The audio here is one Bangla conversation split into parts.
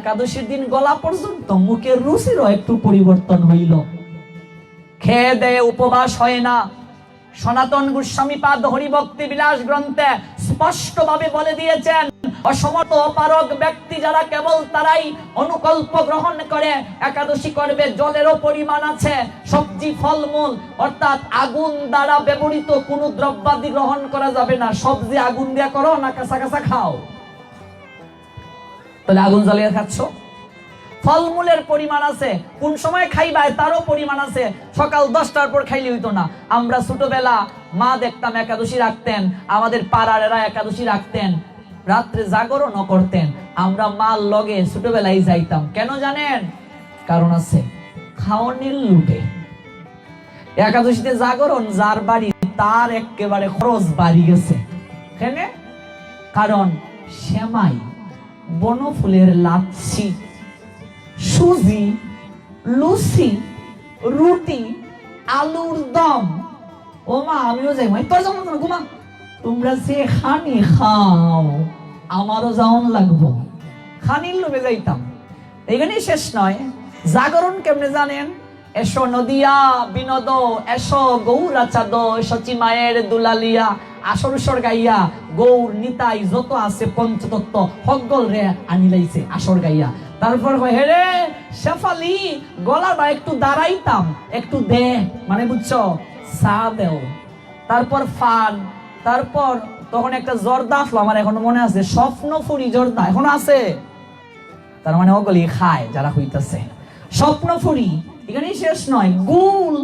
একাদশীর দিন গলা পর্যন্ত মুখের রুচিরও একটু পরিবর্তন হইল। খেয়ে দেয়ে উপবাস হয় না। সনাতন গোস্বামী পাদ হরিভক্তি বিলাস গ্রন্থে স্পষ্টভাবে বলে দিয়েছেন, অসমর্থ অপারগ ব্যক্তি যারা কেবল তারাই অনুকল্প গ্রহণ করে একাদশী করবে। জলেরও পরিমাণ আছে, সবজি ফলমূল অর্থাৎ আগুন দ্বারা ব্যবহৃত কোনো দ্রব্যাদি গ্রহণ করা যাবে না। সবজি আগুন দিয়ে করো না কাঁচা কাঁচা খাও? তাহলে আগুন জ্বালিয়ে খাচ্ছ। ফলমূলের পরিমাণ আছে, কোন সময় খাইবা তারও পরিমাণ আছে। সকাল 10টার পর খাইলে হইতো না। আমরা ছোটবেলা মা দেখতাম একাদশী রাখতেন, আমাদের পাড়ার এরা একাদশী রাখতেন, রাত্রে জাগরণ করতেন। আমরা মার লগে ছোটবেলায় যাইতাম। কেন জানেন? কারণ আছে, খাওয়ানির লুটে। একাদশীতে জাগরণ যার বাড়ি তার একেবারে খরচ বাড়ি গেছে। কেন? কারণ সেমাই, বনফুলের লাচ্ছি, সুজি, লুচি, রুটি, আলুর দম। ও মা আমিও যাই, তোর যেমন ঘুমা, তোমরা যে খানি খাও আমারও যাওন লাগবো। খানির লোভে যাইতাম। এখানেই শেষ নয়, জাগরণ কেমনে জানেন? এসো নদিয়া বিনোদ, এসো গৌরা চাঁদ, এসো চিমায়ের দুলালিয়া, আসর সর গাইয়া গৌর নিতাই যত আছে পঞ্চতত্ত্ব হগল রে আনিলাইছে আসর গাইয়া। তারপর হে রে শেফালি, গলার বা একটু দাঁড়াইতাম, একটু দে, মানে বুঝছো, চা দেও। তারপর ফান, তারপর তখন একটা জর্দা আসলো, আমার এখনো মনে আছে, স্বপ্নফুরি জর্দা এখনো আছে। তার মানে ওগুলি খায় যারা হইতাছে স্বপ্নফুরি। এখানেই শেষ নয়, গুল,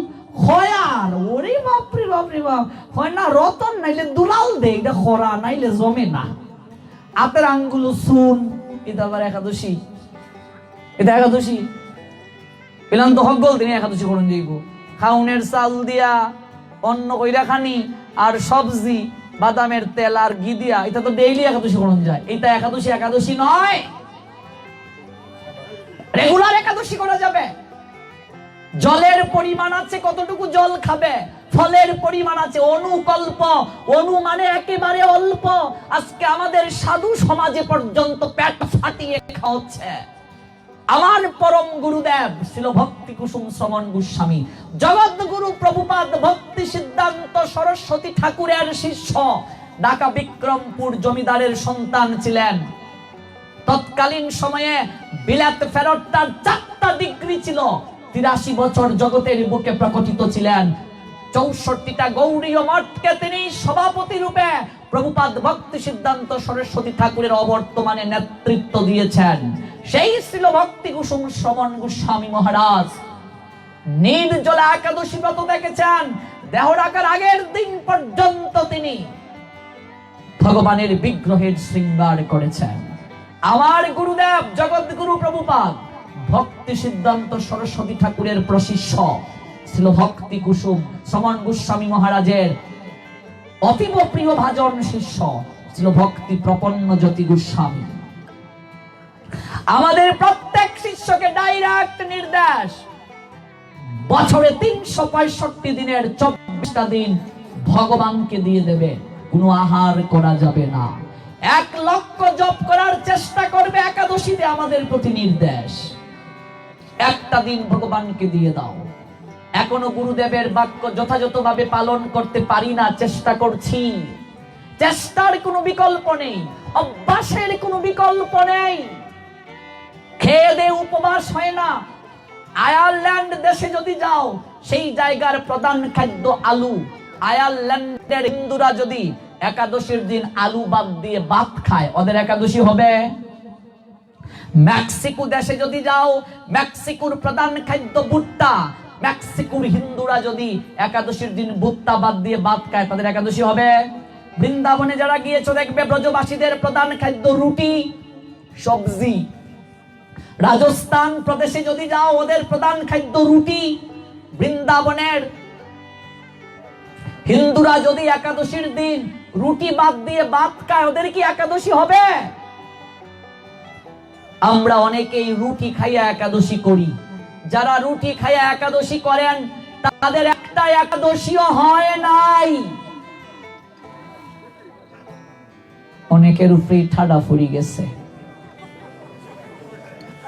খয়ার, ওরে বাপরে বাপরে বাপ, হয় না রতন নাইলে দুলাল দে, এটা খরা নাইলে জমে না। হাতের আঙ্গুলো চুন, এটা আবার একাদশী, এটা একাদশী পেলাম তো হক গল তিনি একাদশী করুন যাইব। খাউনের চাল দিয়া অন্ন কইরা খানি আর সবজি বাদামের তেল আর ঘি দিয়া, এটা তো ডেইলি একাদশী করুন যায়। এটা একাদশী একাদশী নয়, রেগুলার একাদশী করা যাবে। জলের পরিমাণ আছে, কতটুকু জল খাবে। ফলের পরিমাণ আছে, অনুকল্প, অনু মানে একেবারে অল্প। আজকে আমাদের সাধু সমাজে পর্যন্ত পেট ফাটিয়ে খাওয়াচ্ছে। আমার পরম গুরুদেব ছিল ভক্তি কুসুম শ্রমণ গোস্বামী, জগৎ গুরু প্রভুপাদ ভক্তি সিদ্ধান্ত সরস্বতী ঠাকুরের শিষ্য, ঢাকা বিক্রমপুর জমিদারের সন্তান ছিলেন। তৎকালীন সময়ে বিলাত ফেরত তার 4টা ডিগ্রি ছিল। 83 বছর জগতের বুকে প্রকটিত ছিলেন। 64টা গৌড়ীয় মঠকে তিনি সভাপতি রূপে প্রভুপাদ ভক্তি সিদ্ধান্ত সরস্বতী ঠাকুরের অবর্তমানে নেতৃত্ব দিয়েছেন। সেই ছিল ভক্তি কুসুম শ্রমণ গোস্বামী মহারাজ। নির্জলা একাদশী ব্রত দেখেছেন। দেহ রাখার আগের দিন পর্যন্ত তিনি ভগবানের বিগ্রহের শৃঙ্গার করেছেন। আমার গুরুদেব জগৎগুরু প্রভুপাদ ভক্তি সিদ্ধান্ত সরস্বতী ঠাকুরের প্রশিষ্য ছিল ভক্তি কুসুম শ্রমণ গোস্বামী মহারাজের অতীব প্রিয় ভাজন শিষ্য ছিল ভক্তি প্রপন্ন জ্যোতি গোস্বামী। আমাদের প্রত্যেক শিষ্যকে ডাইরেক্ট নির্দেশ, বছরে 365 দিনের 24টা দিন ভগবানকে দিয়ে দেবে, কোনো আহার করা যাবে না। 1 লক্ষ জপ করার চেষ্টা করবে একাদশীতে, আমাদের প্রতি নির্দেশ। একটা দিন ভগবানকে দিয়ে দাও। এখনো গুরুদেবের বাক্য যথাযথভাবে পালন করতে পারি না, চেষ্টা করছি। চেষ্টার কোনো বিকল্প নেই, অভ্যাসের কোনো বিকল্প নেই। খেয়ে দিয়ে উপবাস হয় না। আয়ারল্যান্ড দেশে যদি যাও, সেই জায়গার প্রধান খাদ্য আলু। আয়ারল্যান্ডের হিন্দুরা যদি একাদশীর দিন আলু বাদ দিয়ে ভাত খায়, ওদের একাদশী হবে? মেক্সিকো দেশে যদি যাও, মেক্সিকোর প্রধান খাদ্য ভুট্টা। মেক্সিকোর হিন্দুরা যদি একাদশীর দিন ভুট্টা বাদ দিয়ে ভাত খায়, তাদের একাদশী হবে? বৃন্দাবনে যারা গিয়েছো দেখবে ব্রজবাসীদের প্রধান খাদ্য রুটি, সবজি। রাজস্থান প্রদেশে যদি যাও, ওদের প্রধান খাদ্য রুটি। বৃন্দাবনের হিন্দুরা যদি একাদশীর দিন রুটি বাদ দিয়ে ভাত খায়, ওদের কি একাদশী হবে? আমরা অনেকেই রুটি খাইয়া একাদশী করি। যারা রুটি খাইয়া একাদশী করেন তাদের একটা একাদশীও হয় নাই। অনেকের উপরে ঠাডা ফুরি গেছে।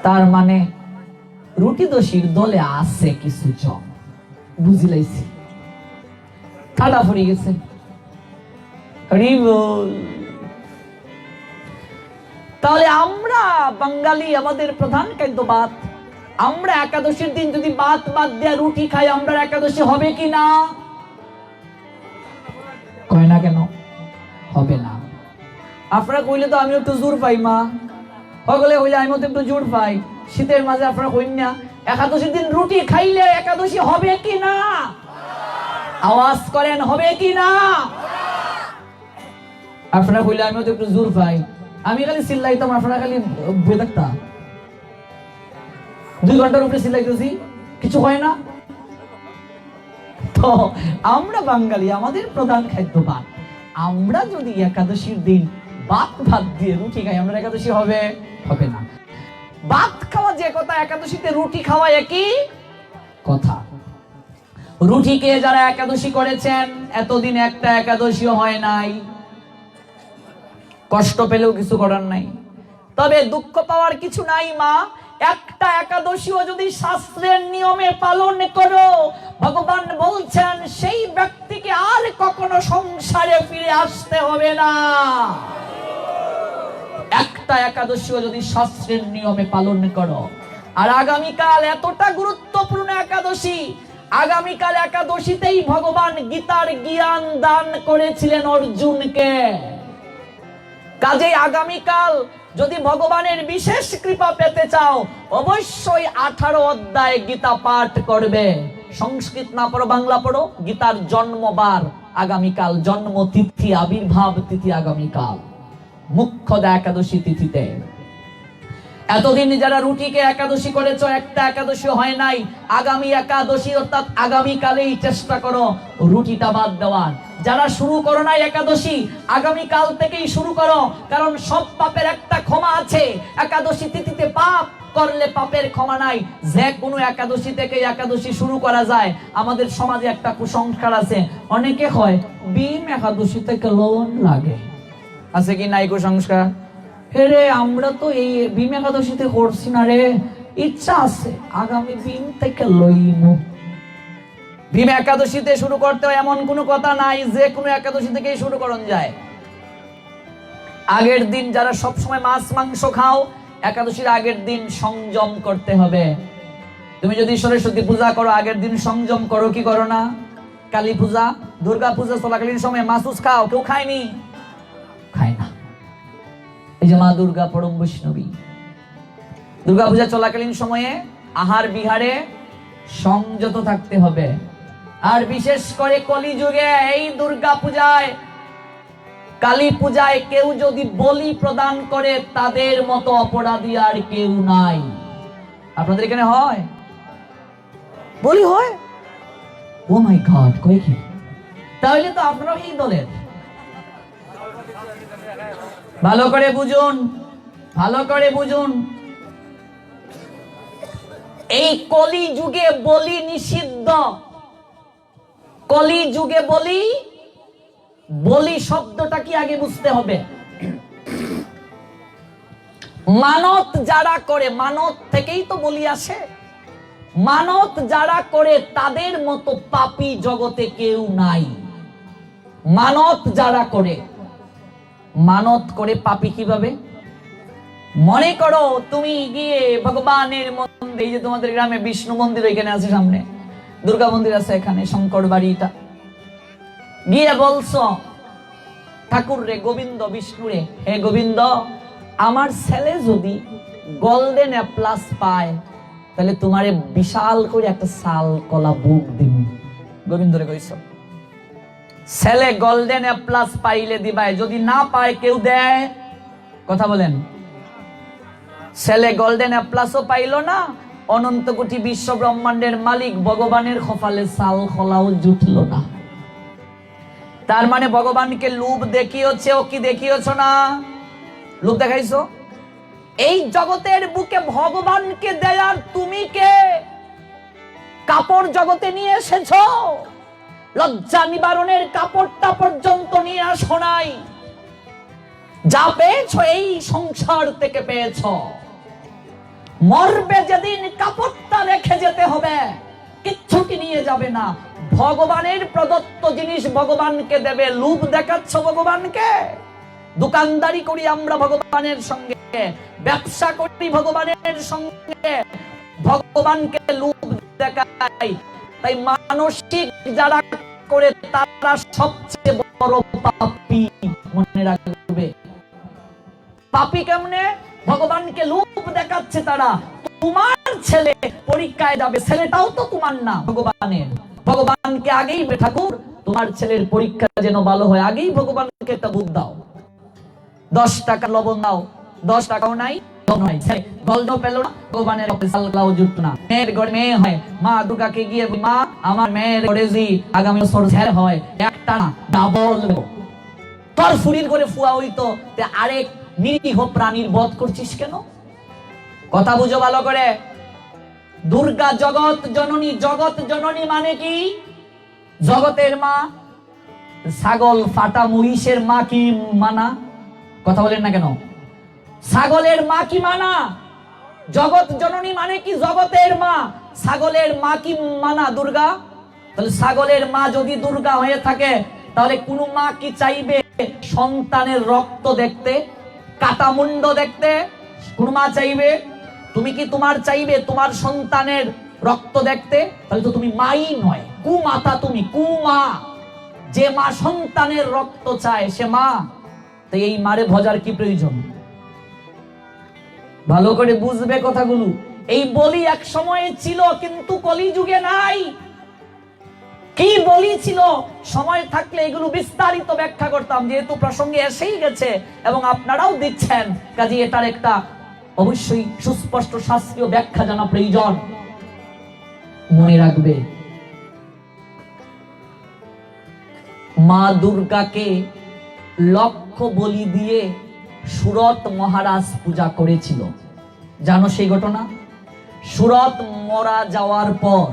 তার মানে রুটি দোষীর দলে আছে কিছু জন, বুঝলাইছি, ঠাডা ফুরি গেছে। তাহলে আমরা বাঙালি, আমাদের প্রধান খাদ্য ভাত। আমরা একাদশীর দিন যদি ভাত বাদ দিয়ে রুটি খাই, আমরা একাদশী হবে কি না? কয় না কেন? হবে না। আপনারা কইলে তো আমি একটু জোর পাই, মা হগলে হইলে আমি তো একটু জোর পাই। শীতের মাঝে আপনারা কইন না একাদশীর দিন রুটি খাইলে একাদশী হবে কি না? আওয়াজ করেন, হবে কি না? আপনারা কইলে আমিও তো একটু জোর পাই। আমি খালি চিল্লাইতাম, আপনারা খালি বয়ে থাকতাম। 2 ঘন্টার উপরে চিল্লাইতেছি, কিছু হয় না। তো আমরা বাঙালি, আমাদের প্রধান খাদ্য ভাত। আমরা যদি একাদশীর দিন ভাত দিয়ে রুটি খাই, আমরা একাদশী হবে? হবে না। ভাত খাওয়া যে কথা, একাদশীতে রুটি খাওয়া একই কথা। রুটিকে যারা একাদশী করেছেন, এতদিন একটা একাদশীও হয় নাই, কষ্ট পেলেও কিছু করার নাই। তবে দুঃখ পাওয়ার কিছু নাই মা, একটা একাদশীও যদি শাস্ত্রের নিয়মে পালন করো, ভগবান বলছেন সেই ব্যক্তিকে আর কখনো সংসারে ফিরে আসতে হবে না। একটা একাদশীও যদি শাস্ত্রের নিয়মে পালন করো। আর আগামীকাল এতটা গুরুত্বপূর্ণ একাদশী, আগামীকাল একাদশীতেই ভগবান গীতার জ্ঞান দান করেছিলেন অর্জুনকে। কাজেই আগামীকাল যদি ভগবানের বিশেষ কৃপা পেতে চাও, অবশ্যই 18 অধ্যায় গীতা পাঠ করবে। সংস্কৃত না পড়ো, বাংলা পড়ো। গীতার জন্মবার আগামীকাল, জন্ম তিথি, আবির্ভাব তিথি আগামীকাল, মুখ্যদা একাদশী তিথিতে। এতদিন যারা রুটিকে একাদশী করেছো, একটা একাদশী হয় নাই, আগামী একাদশী অর্থাৎ আগামীকালেই চেষ্টা করো রুটিটা বাদ দেওয়ার। যারা শুরু করো নাই একাদশী, আগামীকাল থেকেই শুরু করো, কারণ সব পাপের একটা ক্ষমা আছে। একাদশী তিথিতে পাপ করলে পাপের ক্ষমা নাই। যে কোনো একাদশী থেকে একাদশী শুরু করা যায়। আমাদের সমাজে একটা কুসংস্কার আছে, অনেকে হয় বিম একাদশী থেকে লোন লাগে, আছে কি নাই কুসংস্কার? রে আমরা তো এই ভীম একাদশীতে করছি না রে, ইচ্ছা আছে আগামী দিন থেকে লইমু। ভীম একাদশীতে শুরু করতে হয় এমন কোনো কথা নাই, যে কোনো একাদশী থেকেই শুরু করন যায়। আগের দিন যারা সব সময় মাছ মাংস খাও, একাদশীর আগের দিন সংযম করতে হবে। তুমি যদি সরস্বতী পূজা করো, আগের দিন সংযম করো, কি করো না? কালী পূজা, দুর্গা পূজা চলাকালীন সময় মাছ খাও, কেউ খায়নি? খায় না। এই যে মা দুর্গা পরম বৈষ্ণবী, দুর্গা পূজা চলাকালীন সময়ে আহার বিহারে সংযত থাকতে হবে। আর বিশেষ করে কলিযুগে এই দুর্গা পূজায়, কালী পূজায় কেউ যদি বলি প্রদান করে, তাদের মতো অপরাধী আর কেউ নাই। আপনাদের এখানে হয় বলি? হয়? ও মাই গড, কই কি? তাহলে তো আপনারা এই দলের। ভালো করে বুঝুন, ভালো করে বুঝুন। এই কলি যুগে বলি নিষিদ্ধ। কলি যুগে বলি, বলি শব্দটা কি আগে বুঝতে হবে। মানত যারা করে, মানত থেকেই তো বলি আসে। মানত যারা করে তাদের মতো পাপী জগতে কেউ নাই। মানত যারা করে, মানত করে পাপী কিভাবে? মনে করো তুমি গিয়ে ভগবানের মন্দির, এই যে তোমাদের গ্রামে বিষ্ণু মন্দির এখানে আছে, সামনে দুর্গা মন্দির আছে, এখানে শঙ্কর বাড়িটা, গিয়ে বলছো ঠাকুর রে, গোবিন্দ, বিষ্ণু রে, হে গোবিন্দ, আমার ছেলে যদি গোল্ডেন এ প্লাস পায়, তাহলে তোমারে বিশাল করে একটা সাল কলা বুক দিব। গোবিন্দ রে কইছো, ছেলে গোল্ডেন এ প্লাস পাইলে দিবাই, যদি না পায় কেউ দেয়? কথা বলেন। ছেলে গোল্ডেন অ্যাপ্লাসও পাইল না, অনন্ত কোটি বিশ্ব ব্রহ্মাণ্ডের মালিক ভগবানের কপালে সাল খোলাও জুটল না। তার মানে ভগবানকে লোভ দেখিয়েছে, ও কি দেখিয়েছ না? লোভ দেখাইছো। এই জগতের বুকে ভগবানকে দেয়ার তুমি কে? কাপড় জগতে নিয়ে এসেছো, লজ্জা নিবারণের কাপড়টা পর্যন্ত নিয়ে আসো নাই। যা পেয়েছো এই সংসার থেকে পেয়েছো। মরবে যেদিন কাপড়টা রেখে যেতে হবে, কিচ্ছুটি নিয়ে যাবে না। ভগবানের প্রদত্ত জিনিস ভগবানকে দেবে। লোভ দেখাচ্ছ ভগবানকে। দোকানদারি করি আমরা ভগবানের সঙ্গে, ব্যবসা করি ভগবানের সঙ্গে, ভগবানকে লোভ দেখাই। তাই মানসিক যারা করে তারা সবচেয়ে বড় পাপী, মনে রাখবে। পাপী কেমনে? ভগবানকে লোভ দেখাচ্ছে তারা। তোমার ছেলে পরীক্ষায় যাবে, ছেলেটাও তো তোমার না, ভগবানের। ভগবানকে আগেই ঠাকুর তোমার ছেলের পরীক্ষা যেন ভালো হয়, আগেই ভগবানকে একটা বুদ্ধ দাও। 10 টাকা লবণ দাও, 10 টাকাও নাই, গোল্ড পেল না, ভগবানের সালগুলাও জুট না। মেয়ের ঘরে মেয়ে হয়, মা দুর্গাকে গিয়ে মা আমার মেয়ের ঘরে জি আগামী বছর ছেলে হয়, একটা না ডাবল। তোর ফুরির করে ফুয়া হইতো, আরেক নিরীহ প্রাণীর বধ করছিস কেন? কথা বুঝো ভালো করে। দুর্গা জগৎ জননী। জগৎ জননী মানে কি? জগতের মা। ছাগল ফাটা মহিষের মা কি মানা? কথা বলেন না কেন? ছাগলের মা কি মানা? জগৎ জননী মানে কি? জগতের মা। ছাগলের মা কি মানা? দুর্গা। তাহলে ছাগলের মা যদি দুর্গা হয়ে থাকে, তাহলে কোন মা কি চাইবে সন্তানের রক্ত দেখতে, কাটা মুন্ড দেখতে? কোন মা চাইবে? তুমি কি তোমার চাইবে তোমার সন্তানের রক্ত দেখতে? তাহলে তো তুমি মাই নয়, কুমাতা তুমি, কুমা। যে মা সন্তানের রক্ত চায় সে মা। তাই এই মারে ভজার কি প্রয়োজন? ভালো করে বুঝবে কথাগুলো। এই বলি এক সময়ে ছিল, কিন্তু কলিযুগে নাই। কি বলি ছিল? সময় থাকলে এগুলো বিস্তারিত ব্যাখ্যা করতাম, যেহেতু প্রসঙ্গে এসেই গেছে এবং আপনারাও দিচ্ছেন, কাজে এটার একটা অবশ্যই সুস্পষ্ট শাস্ত্রীয় ব্যাখ্যা জানা প্রয়োজন। মনে রাখবে, মা দুর্গাকে লক্ষ বলি দিয়ে সুরত মহারাজ পূজা করেছিল। জানো সেই ঘটনা? সুরত মরা যাওয়ার পর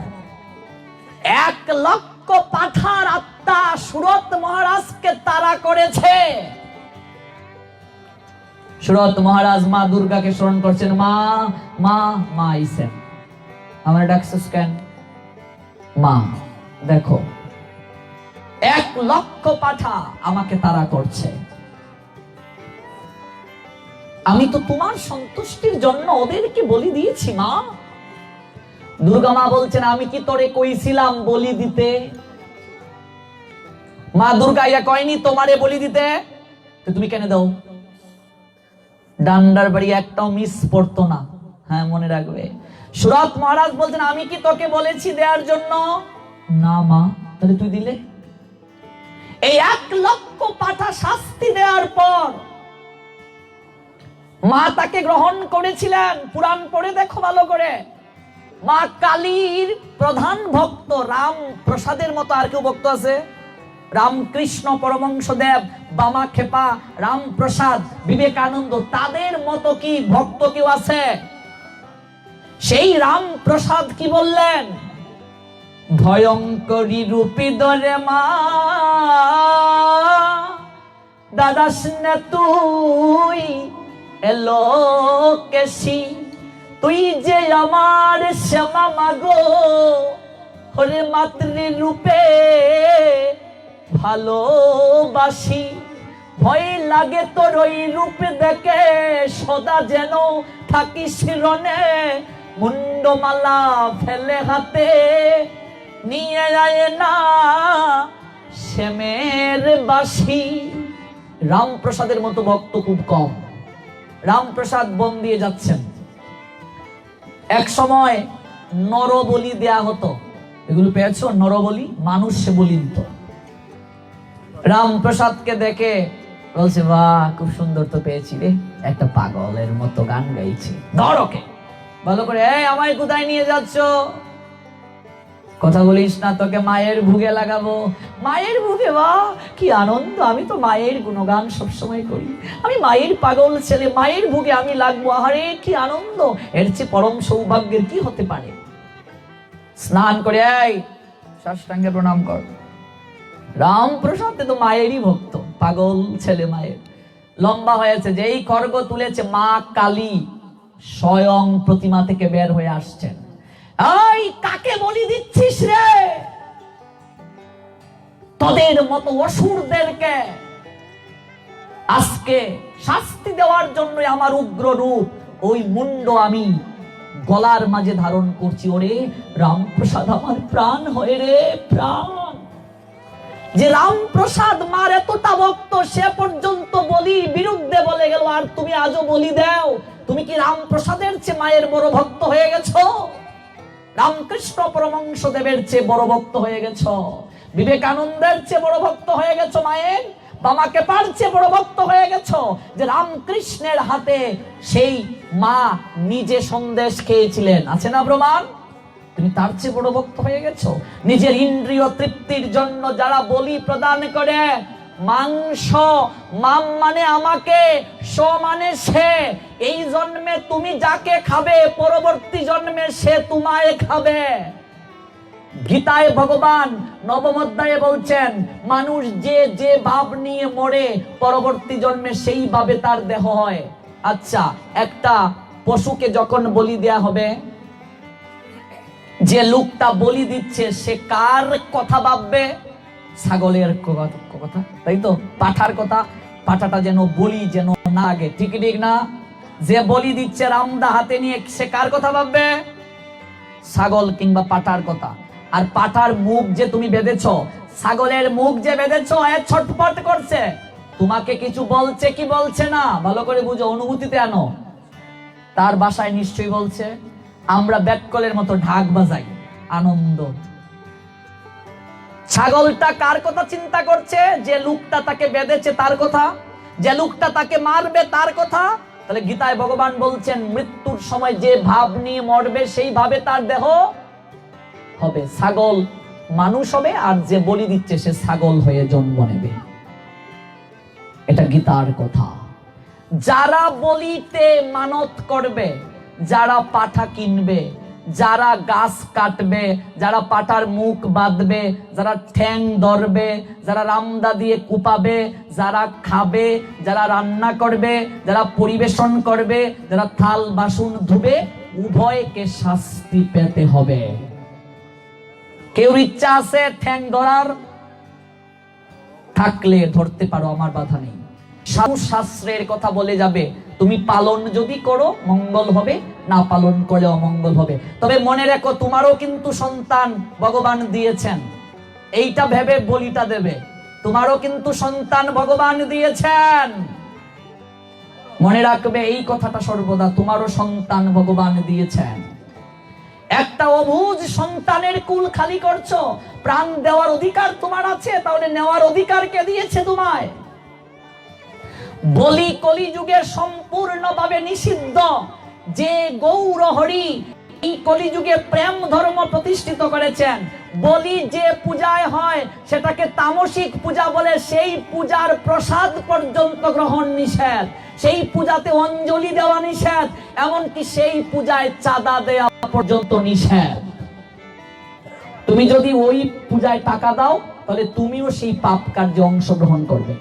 1 লক্ষ পাঠার আত্মা সুরত মহারাজকে তাড়া করেছে। সুরত মহারাজ মা দুর্গাকে স্মরণ করছেন, মা মা মা আইছেন, আমার ডাকছিস কেন? মা দেখো 1 লক্ষ পাঠা আমাকে তাড়া করছে, আমি তো তোমার সন্তুষ্টির জন্য ওদেরকে বলি দিয়েছি মা। দুর্গা মা বলছেন, আমি কি তোরে কইছিলাম বলি দিতে? মা দুর্গা ইয়া কয়নি তোমারে বলি দিতে, তো তুমি কেন দাও? ডান্ডার বাড়ি একটাও মিস পড়তো না। হ্যাঁ মনে রাখবে। সুরত মহারাজ বলছেন, আমি কি তোকে বলেছি দেওয়ার জন্য? না মা। তাহলে তুই দিলে? এই 1 লক্ষ পাঠা শাস্তি দেওয়ার পর মা তাকে গ্রহণ করেছিলেন। পুরাণ পড়ে দেখো ভালো করে। মা কালীর প্রধান ভক্ত রাম প্রসাদের মতো আর কেউ ভক্ত আছে? রামকৃষ্ণ পরমহংসদেব, বামা খেপা, রামপ্রসাদ, বিবেকানন্দ, তাদের মতো কি ভক্ত কেউ আছে? সেই রামপ্রসাদ কি বললেন? ভয়ঙ্করী রূপী দরে মা দাদাস না তুই এলো কেসি, তুই যে আমার শ্যামা মাগো হরে মাতৃ রূপে ভালোবাসি। ভয় লাগে তোর ওই রূপ দেখে, সদা যেন থাকিস রনে, মুন্ডমালা ফেলে হাতে নিয়ে যায় না শ্যামের বাসি। রামপ্রসাদের মতো ভক্ত খুব কম। রামপ্রসাদ বন দিয়ে যাচ্ছেন, এক সময় নরবলি দেয়া হতো। এগুলো পেয়েছো? নরবলি, মানুষ বলি দিত। রামপ্রসাদকে দেখে বলছে বাহ, খুব সুন্দর তো পেয়েছি রে, একটা পাগলের মতো গান গাইছে। ধর ওকে, ভালো করে, এই আমায় কোথায় নিয়ে যাচ্ছ? কথা বলিস না, তোকে মায়ের ভুগে লাগাবো। মায়ের ভুগে? বাহ, কি আনন্দ, আমি তো মায়ের গুণগান সবসময় করি, আমি মায়ের পাগল ছেলে, মায়ের ভুগে আমি লাগবো, আরে কি আনন্দ, এর চেয়ে পরম সৌভাগ্যের কি হতে পারে? স্নান করে এই সাষ্টাঙ্গে প্রণাম কর। রামপ্রসাদ তো মায়েরই ভক্ত, পাগল ছেলে মায়ের। লম্বা হয়েছে, যেই খড়গ তুলেছে, মা কালী স্বয়ং প্রতিমা থেকে বের হয়ে আসছেন। এই কাকে বলি দিচ্ছিস রে? তোদের মতো অসুরদেরকে আজকে শাস্তি দেওয়ার জন্য আমার উগ্র রূপ, ওই মুন্ড আমি গলার মাঝে ধারণ করছি। ওরে রামপ্রসাদ আমার প্রাণ হয়ে রে, প্রাণ। যে রামপ্রসাদ মার এতটা ভক্ত, সে পর্যন্ত বলি বিরুদ্ধে বলে গেল, আর তুমি আজও বলি দাও? তুমি কি রামপ্রসাদের চেয়ে মায়ের বড় ভক্ত হয়ে গেছো? রামকৃষ্ণ পরমহংস দেবের চেয়ে বড় ভক্ত হয়ে গেছো, বিবেকানন্দের চেয়ে বড় ভক্ত হয়ে গেছো মায়ের, বামাকে পারছে বড় ভক্ত হয়ে গেছো। যে রামকৃষ্ণের হাতে সেই মা নিজে সন্দেশ খেয়েছিলেন, আছে না প্রমাণ? তুমি তার চেয়ে বড় ভক্ত হয়ে গেছো। নিজের ইন্দ্রিয় তৃপ্তির জন্য যারা বলি প্রদান করে, মাংস, মাম মানে আমাকে, স মানে সে, এই জন্মে তুমি যাকে খাবে, পরবর্তী জন্মে সে তোমায় খাবে। গীতায় ভগবান নবম অধ্যায়ে বলছেন, মানুষ যে যে ভাব নিয়ে মরে, পরবর্তী জন্মে সেই ভাবে তার দেহ হয়। আচ্ছা, একটা পশুকে যখন বলি দেয়া হবে, যে লোকটা বলি দিচ্ছে সে কার কথা ভাববে? ছাগলের কথা, তাই তো? পাঠার কথা, পাঠাটা যেন বলি যেন না লাগে, ঠিক ঠিক না? যে বলি দিচ্ছে রামদা হাতে নিয়ে, সে কার কথা ভাববে? ছাগল কিংবা পাঠার কথা। আর পাঠার মুখ যে তুমি বেঁধেছো, ছাগলের মুখ যে বেঁধেছো, এ ছটফট করছে, তোমাকে কিছু বলছে কি বলছে না? ভালো করে বুঝো, অনুভূতিতে আনো। তার বাসায় নিশ্চয়ই বলছে, আমরা ব্যাককলের মতো ঢাক বাজাই, আনন্দ। ছাগলটা কার কথা চিন্তা করছে? যে লোকটা তাকে বেঁধেছে তার কথা, যে লোকটা তাকে মারবে তার কথা। তাহলে গীতায় ভগবান বলছেন, মৃত্যুর সময় যে ভাব নিয়ে মরবে সেই ভাবে তার দেহ হবে। ছাগল মানুষ হবে, আর যে বলি দিচ্ছে সে ছাগল হয়ে জন্ম নেবে। এটা গীতার কথা। যারা বলিতে মানত করবে, যারা পাঠা কিনবে, যারা গাছ কাটবে, যারা পাঠার মুখ বাঁধবে, যারা ঠ্যাং ধরবে, যারা রামদা দিয়ে কুপাবে, যারা খাবে, যারা রান্না করবে, যারা পরিবেশন করবে, যারা থাল বাসন ধুবে, উভয়কে শাস্তি পেতে হবে। কেউ ইচ্ছা আছে ঠ্যাং ধরার? থাকলে ধরতে পারো, আমার বাধা নেই। শাস্ত্রের কথা বলে যাবে, তুমি পালন যদি করো মঙ্গল হবে, না পালন করলে অমঙ্গল হবে। তবে মনে রেখো, তোমারও কিন্তু সন্তান ভগবান দিয়েছেন, এইটা ভেবে বলিটা দেবে। তোমারও কিন্তু সন্তান ভগবান দিয়েছেন, মনে রাখবে এই কথাটা সর্বদা, তোমারও সন্তান ভগবান দিয়েছেন। একটা অবুঝ সন্তানের কুল খালি করছো, প্রাণ দেওয়ার অধিকার তোমার আছে, তাহলে নেওয়ার অধিকার কে দিয়েছে তোমায়? বলি কলিযুগে সম্পূর্ণভাবে নিষিদ্ধ। যে গৌর হরি এই কলিযুগে প্রেম ধর্ম প্রতিষ্ঠিত করেছেন, বলি যে পূজায় হয় সেটাকে তামসিক পূজা বলে, সেই পূজার প্রসাদ পর্যন্ত গ্রহণ নিষেধ, সেই পূজাতে অঞ্জলি দেওয়া নিষেধ, এমনকি সেই পূজায় চাঁদা দেওয়া পর্যন্ত নিষেধ। তুমি যদি ওই পূজায় টাকা দাও, তাহলে তুমিও সেই পাপ কার্যে অংশগ্রহণ করবে।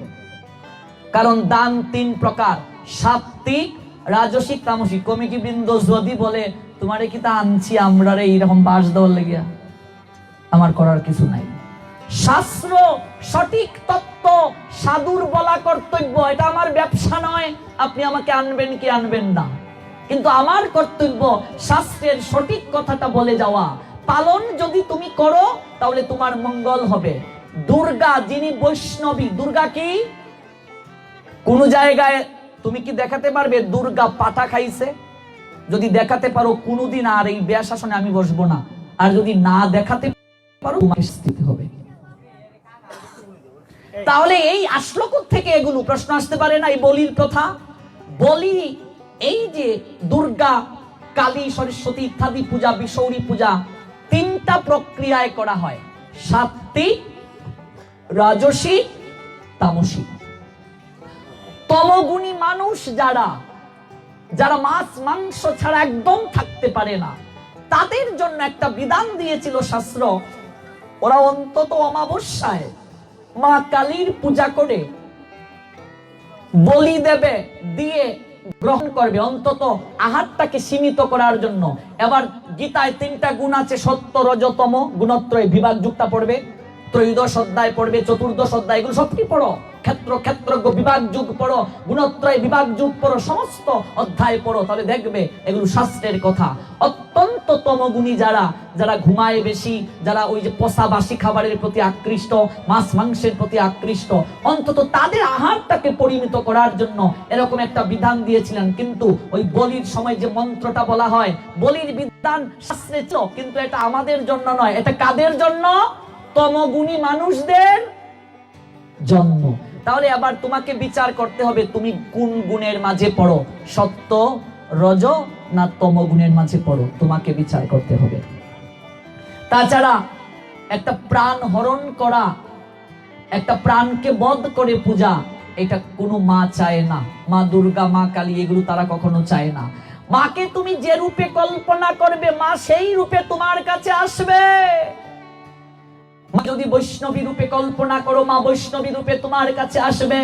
কারণ দান তিন প্রকার, সাত্ত্বিক, রাজসিক, তামসিক। কমিটি বৃন্দ যদি বলে, তোমারে কি তা আনছি আমরা রে এইরকম বাস দেওয়ার লেগিয়া, আমার করার কিছু নাই। শাস্ত্র সঠিক তত্ত্ব সাধুর বলা কর্তব্য, এটা আমার ব্যবসা নয় আপনি আমাকে আনবেন কি আনবেন না, কিন্তু আমার কর্তব্য শাস্ত্রের সঠিক কথাটা বলে যাওয়া। পালন যদি তুমি করো তাহলে তোমার মঙ্গল হবে। দুর্গা যিনি বৈষ্ণবী, দুর্গা কি? কোন জায়গায় তুমি কি দেখাতে পারবে দুর্গা পাটা খাইছে? যদি দেখাতে পারো, কোনদিন আর এই ব্যাস আসনে আমি বসবো না। আর যদি না দেখাতে পারো, তোমাকে শাস্তি হবে। তাহলে এই আসলো থেকে এগুলো প্রশ্ন আসতে পারে না? এই বলির প্রথা, বলি এই যে দুর্গা, কালী, সরস্বতী ইত্যাদি পূজা, বিশৌরী পূজা, তিনটা প্রক্রিয়ায় করা হয়: সাত্ত্বিক, রাজসিক, তামসিক। তমগুণী মানুষ যারা যারা মাছ মাংস ছাড়া একদম থাকতে পারে না, তাদের জন্য একটা বিধান দিয়েছিল শাস্ত্র। ওরা অন্তত অমাবস্যায় মা কালীর পূজা করে বলি দেবে, দিয়ে গ্রহণ করবে, অন্তত আহারটাকে সীমিত করার জন্য। এবার গীতায় তিনটা গুণ আছে: সত্য, রজতম, গুণত্রয় বিভাগ যুক্তা পড়বে, ত্রয়োদশ অধ্যায় পড়বে, চতুর্দশ অধ্যায়, এগুলো সবটি পড়ো। ক্ষেত্র ক্ষেত্রজ্ঞ বিভাগ যুগ পড়ো, গুণত্রয় বিভাগ যুগ পড়ো, সমস্ত অধ্যায় পড়ো, তাহলে দেখবে এগুলো শাস্ত্রের কথা। অত্যন্ত তমগুণী যারা যারা ঘুমায় বেশি, যারা ওই যে পচা বাসি খাবারের প্রতি আকৃষ্ট, মাছ মাংসের প্রতি আকৃষ্ট, অন্তত তাদের আহারটাকে পরিমিত করার জন্য এরকম একটা বিধান দিয়েছিলেন। কিন্তু ওই বলির সময় যে মন্ত্রটা বলা হয়, বলির বিধান শাস্ত্রে ছিল, কিন্তু এটা আমাদের জন্য নয়, এটা কাদের জন্য? তমগুণী মানুষদের জন্য। তাহলে আবার তোমাকে বিচার করতে হবে, তুমি কোন গুণের মাঝে পড়ো, সত্য, রজ না তমগুণের মাঝে পড়ো, তোমাকে বিচার করতে হবে। তাছাড়া একটা প্রাণ হরণ করা, একটা প্রাণকে বধ করে পূজা, এটা কোনো মা চায় না। মা দুর্গা, মা কালী, এগুলো তারা কখনো চায় না। মাকে তুমি যে রূপে কল্পনা করবে, মা সেই রূপে তোমার কাছে আসবে। যদি বৈষ্ণবী রূপে কল্পনা করো, মা বৈষ্ণবী রূপে তোমার কাছে আসবে।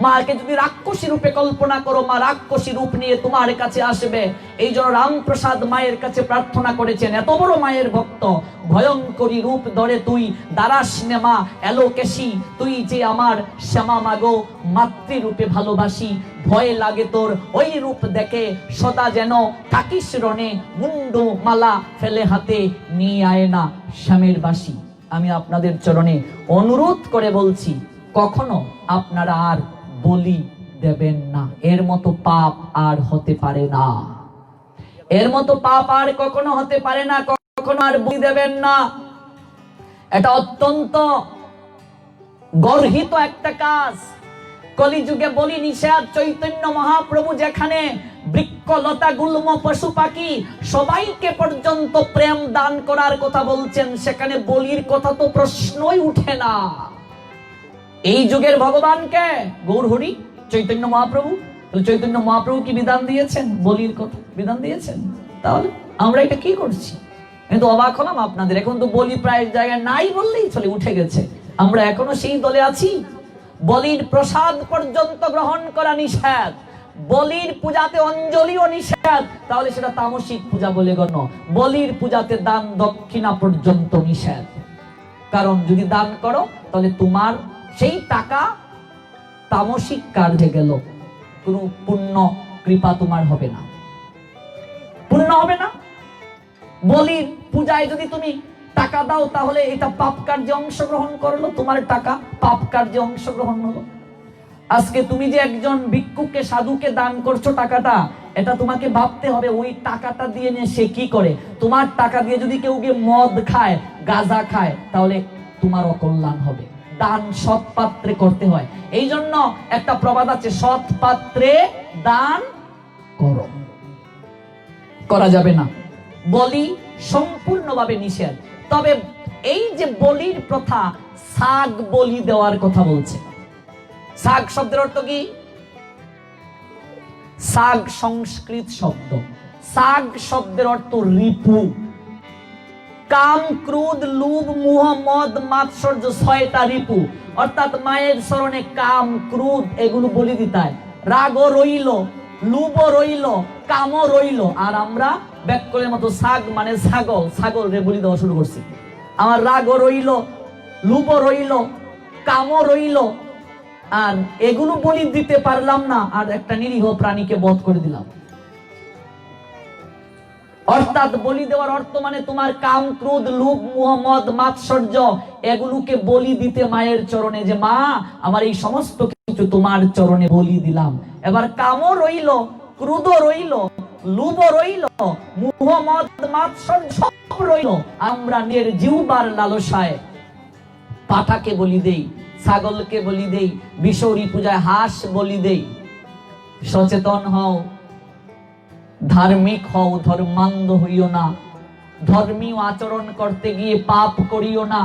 মাকে যদি রাক্ষসী রূপে কল্পনা করো, মা রাক্ষসী রূপ নিয়ে তোমার কাছে আসবে। এই জন্য রামপ্রসাদ মায়ের কাছে প্রার্থনা করেছেন, এত বড় মায়ের ভক্ত, ভয়ঙ্করী রূপ ধরে তুই দারাস নে মা এলোকেশী, তুই যে আমার শ্যামা মাগো, মাতৃরূপে ভালোবাসি, ভয় লাগে তোর ওই রূপ দেখে, সদা যেন থাকিস রণে, মুন্ডু মালা ফেলে হাতে নিয়ে আয় না শ্যামের বাসি। আমি আপনাদের চরণে অনুরোধ করে বলছি, কখনো আপনারা আর বলি দেবেন না। এর মতো পাপ আর হতে পারে না, এর মতো পাপ আর কখনো হতে পারে না। কখনো আর বলি দেবেন না। এটা অত্যন্ত গর্হিত একটা কাজ। কলিযুগে বলি নিষেধ। চৈতন্য মহাপ্রভু যেখানে বৃক্ষ লতা গুল্ম পশু পাখি সবাইকে পর্যন্ত প্রেম দান করার কথা বলছেন, সেখানে বলির কথা তো প্রশ্নই উঠে না। এই যুগের ভগবানকে গৌরহরি চৈতন্য মহাপ্রভু, চৈতন্য মহাপ্রভু কি বিধান দিয়েছেন? বলির কথা বিধান দিয়েছেন। তাহলে আমরা এটা কি করছি? কিন্তু অবাক হলাম আপনাদের, এখন তো বলি প্রায় জায়গায় নাই বললেই চলে, উঠে গেছে। আমরা এখনো সেই দলে আছি। বলির প্রসাদ পর্যন্ত গ্রহণ করা নিষেধ, বলির পূজাতে অঞ্জলিও নিষেধ, তাহলে সেটা তামসিক পূজা বলে গণ্য। বলির পূজাতে দান দক্ষিণা পর্যন্ত নিষেধ। কারণ যদি দান করো, তাহলে তোমার সেই টাকা তামসিক কার্যে গেল, কোনো পুণ্য কৃপা তোমার হবে না, পুণ্য হবে না। বলির পূজায় যদি তুমি টাকা দাও, তাহলে এটা পাপ কার্যে অংশগ্রহণ করলো, তোমার টাকা পাপ কার্যে অংশগ্রহণ হলো। আজকে তুমি যে একজন ভিক্ষুককে, সাধুকে দান করছো টাকাটা, এটা তোমাকে ভাবতে হবে ওই টাকাটা দিয়ে নিয়ে সে কি করে। তোমার টাকা দিয়ে যদি কেউ গিয়ে মদ খায়, গাঁজা খায়, তাহলে তোমার অকল্যাণ হবে। দান সৎ পাত্রে করতে হয়। এই জন্য একটা প্রবাদ আছে, সৎ পাত্রে দান করো, করা যাবে না। বলি সম্পূর্ণভাবে নিষেধ। তবে এই যে বলির প্রথা, শাক বলি দেওয়ার কথা বলছে। শাক শব্দের অর্থ কি? শাক সংস্কৃত শব্দ। শাক শব্দের অর্থ রিপু। কাম, ক্রোধ, লোভ, মোহ, মদ, মাৎসর্য, 6টা রিপু। অর্থাৎ মায়ের শরণে কাম, ক্রোধ এগুলো বলি দিতে হয়। রাগও রইল, লোভও রইল, কামও রইল। আর আমরা ব্যাককলের মতো শাক মানে ছাগল, ছাগল রে বলি দেওয়া শুরু করছি। আমার রাগও রইল, লোভও রইল, কামও রইল, আর এগুলো বলি দিতে পারলাম না, আর একটা নিরীহ প্রাণীকে বধ করে দিলাম। অর্থাৎ বলি দেওয়ার অর্থ মানে তোমার কাম, ক্রোধ, লোভ, মোহ, মদ, মাৎসর্য এগুলোকে বলি দিতে মায়ের চরণে, যে মা আমার এই সমস্ত কিছু তোমার চরণে বলি দিলাম। এবার কামও রইল, ক্রোধও রইল, লোভও রইল, মোহ, মদ, মাৎসর্য সব রইল। আমরা নিজের জিহ্বার লালসায় পাঠাকে বলি দেই, ছাগলকে বলি দেই, বিশৌরি পূজায় হাঁস বলি দেই। সচেতন হও, ধার্মিক হও, ধর্মান্ধ হইও না। ধর্মীয় আচরণ করতে গিয়ে পাপ করিও না।